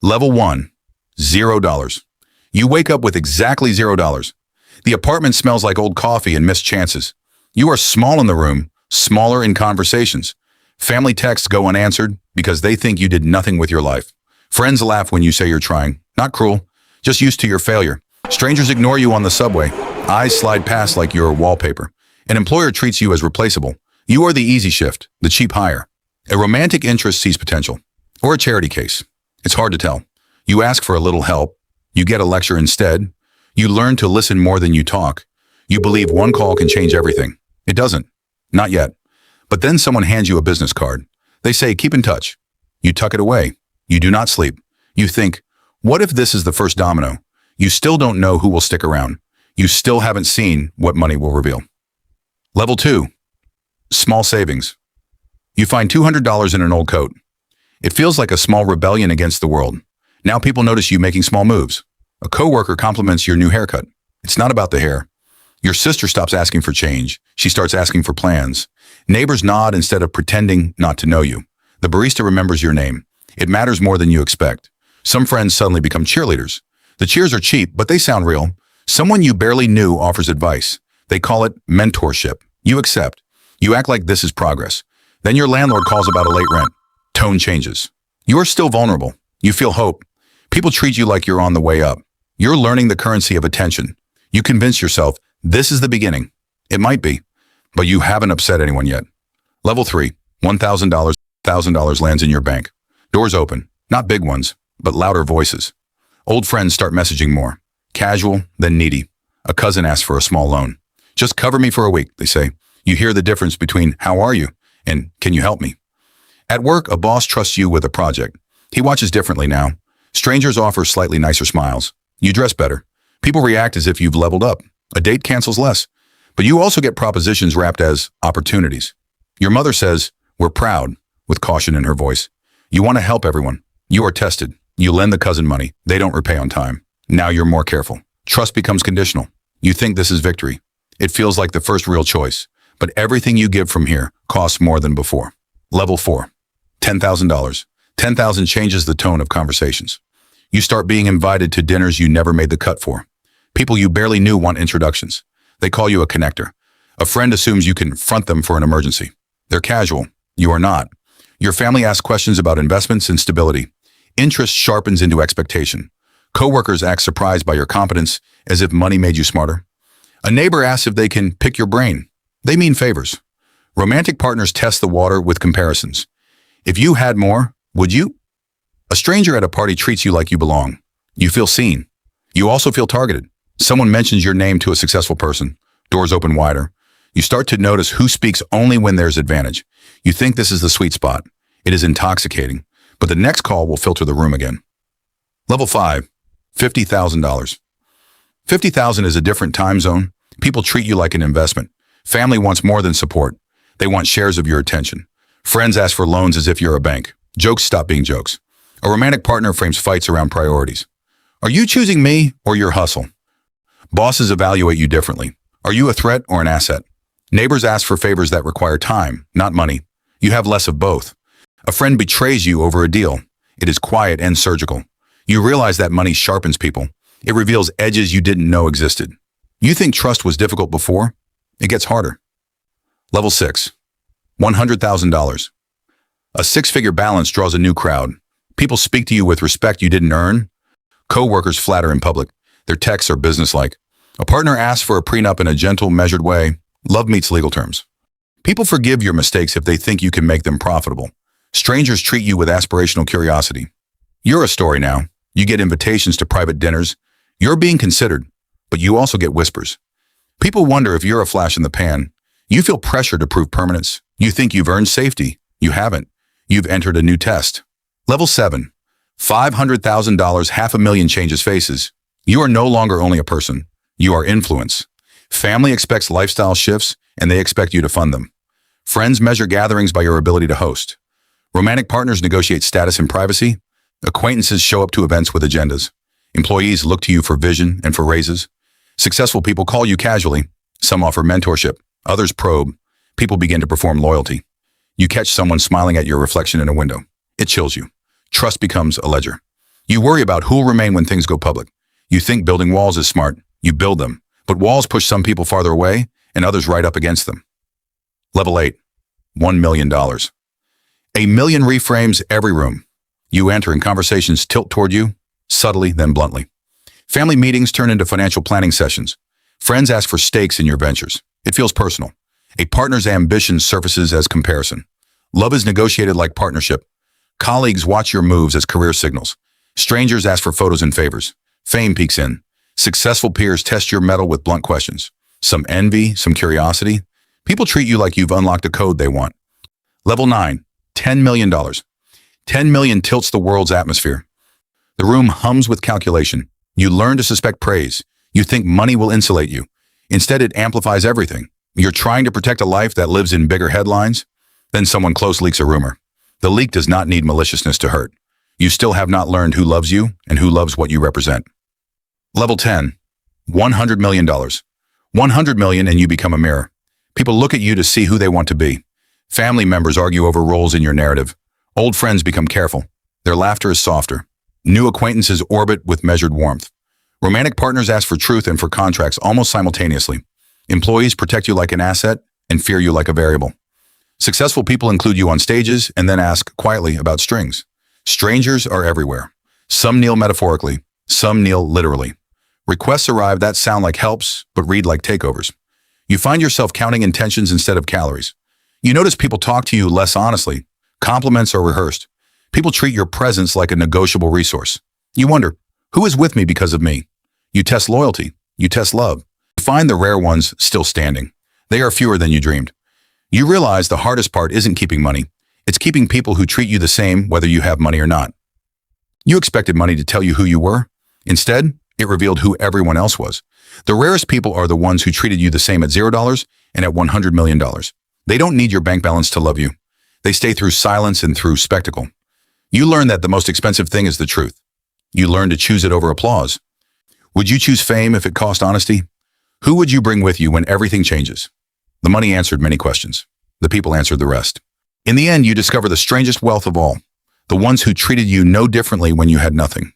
Level 1, $0. You wake up with exactly $0. The apartment smells like old coffee and missed chances. You are small in the room, smaller in conversations. Family texts go unanswered because they think you did nothing with your life. Friends laugh when you say you're trying. Not cruel, just used to your failure. Strangers ignore you on the subway. Eyes slide past like you're wallpaper. An employer treats you as replaceable. You are the easy shift, the cheap hire. A romantic interest sees potential. Or a charity case. It's hard to tell. You ask for a little help. You get a lecture instead. You learn to listen more than you talk. You believe one call can change everything. It doesn't. Not yet. But then someone hands you a business card. They say, keep in touch. You tuck it away. You do not sleep. You think, what if this is the first domino? You still don't know who will stick around. You still haven't seen what money will reveal. Level 2, small savings. You find $200 in an old coat. It feels like a small rebellion against the world. Now people notice you making small moves. A coworker compliments your new haircut. It's not about the hair. Your sister stops asking for change. She starts asking for plans. Neighbors nod instead of pretending not to know you. The barista remembers your name. It matters more than you expect. Some friends suddenly become cheerleaders. The cheers are cheap, but they sound real. Someone you barely knew offers advice. They call it mentorship. You accept. You act like this is progress. Then your landlord calls about a late rent. Tone changes. You are still vulnerable. You feel hope. People treat you like you're on the way up. You're learning the currency of attention. You convince yourself, this is the beginning. It might be, but you haven't upset anyone yet. Level 3, $1,000. $1,000 lands in your bank. Doors open, not big ones, but louder voices. Old friends start messaging more. Casual, then needy. A cousin asks for a small loan. Just cover me for a week, they say. You hear the difference between how are you and can you help me? At work, a boss trusts you with a project. He watches differently now. Strangers offer slightly nicer smiles. You dress better. People react as if you've leveled up. A date cancels less. But you also get propositions wrapped as opportunities. Your mother says, we're proud, with caution in her voice. You want to help everyone. You are tested. You lend the cousin money. They don't repay on time. Now you're more careful. Trust becomes conditional. You think this is victory. It feels like the first real choice. But everything you give from here costs more than before. Level 4, $10,000. $10,000 changes the tone of conversations. You start being invited to dinners you never made the cut for. People you barely knew want introductions. They call you a connector. A friend assumes you can front them for an emergency. They're casual. You are not. Your family asks questions about investments and stability. Interest sharpens into expectation. Coworkers act surprised by your competence, as if money made you smarter. A neighbor asks if they can pick your brain. They mean favors. Romantic partners test the water with comparisons. If you had more, would you? A stranger at a party treats you like you belong. You feel seen. You also feel targeted. Someone mentions your name to a successful person. Doors open wider. You start to notice who speaks only when there's advantage. You think this is the sweet spot. It is intoxicating. But the next call will filter the room again. Level 5, $50,000. $50,000 is a different time zone. People treat you like an investment. Family wants more than support. They want shares of your attention. Friends ask for loans as if you're a bank. Jokes stop being jokes. A romantic partner frames fights around priorities. Are you choosing me or your hustle? Bosses evaluate you differently. Are you a threat or an asset? Neighbors ask for favors that require time, not money. You have less of both. A friend betrays you over a deal. It is quiet and surgical. You realize that money sharpens people. It reveals edges you didn't know existed. You think trust was difficult before? It gets harder. Level 6, $100,000. A six-figure balance draws a new crowd. People speak to you with respect you didn't earn. Co-workers flatter in public. Their texts are businesslike. A partner asks for a prenup in a gentle, measured way. Love meets legal terms. People forgive your mistakes if they think you can make them profitable. Strangers treat you with aspirational curiosity. You're a story now. You get invitations to private dinners. You're being considered, but you also get whispers. People wonder if you're a flash in the pan. You feel pressure to prove permanence. You think you've earned safety. You haven't. You've entered a new test. Level 7, $500,000, $500,000 changes faces. You are no longer only a person. You are influence. Family expects lifestyle shifts, and they expect you to fund them. Friends measure gatherings by your ability to host. Romantic partners negotiate status and privacy. Acquaintances show up to events with agendas. Employees look to you for vision and for raises. Successful people call you casually. Some offer mentorship. Others probe. People begin to perform loyalty. You catch someone smiling at your reflection in a window. It chills you. Trust becomes a ledger. You worry about who'll remain when things go public. You think building walls is smart. You build them. But walls push some people farther away and others right up against them. Level 8. $1 million. A million reframes every room. You enter and conversations tilt toward you, subtly then bluntly. Family meetings turn into financial planning sessions. Friends ask for stakes in your ventures. It feels personal. A partner's ambition surfaces as comparison. Love is negotiated like partnership. Colleagues watch your moves as career signals. Strangers ask for photos and favors. Fame peeks in. Successful peers test your mettle with blunt questions. Some envy, some curiosity. People treat you like you've unlocked a code they want. Level 9. $10 million. 10 million tilts the world's atmosphere. The room hums with calculation. You learn to suspect praise. You think money will insulate you. Instead, it amplifies everything. You're trying to protect a life that lives in bigger headlines. Then someone close leaks a rumor. The leak does not need maliciousness to hurt. You still have not learned who loves you and who loves what you represent. Level 10. $100 million. 100 million and you become a mirror. People look at you to see who they want to be. Family members argue over roles in your narrative. Old friends become careful. Their laughter is softer. New acquaintances orbit with measured warmth. Romantic partners ask for truth and for contracts almost simultaneously. Employees protect you like an asset and fear you like a variable. Successful people include you on stages and then ask quietly about strings. Strangers are everywhere. Some kneel metaphorically, some kneel literally. Requests arrive that sound like helps, but read like takeovers. You find yourself counting intentions instead of calories. You notice people talk to you less honestly. Compliments are rehearsed. People treat your presence like a negotiable resource. You wonder, who is with me because of me? You test loyalty. You test love. You find the rare ones still standing. They are fewer than you dreamed. You realize the hardest part isn't keeping money. It's keeping people who treat you the same whether you have money or not. You expected money to tell you who you were. Instead, it revealed who everyone else was. The rarest people are the ones who treated you the same at $0 and at $100 million. They don't need your bank balance to love you. They stay through silence and through spectacle. You learn that the most expensive thing is the truth. You learn to choose it over applause. Would you choose fame if it cost honesty? Who would you bring with you when everything changes? The money answered many questions. The people answered the rest. In the end, you discover the strangest wealth of all, the ones who treated you no differently when you had nothing.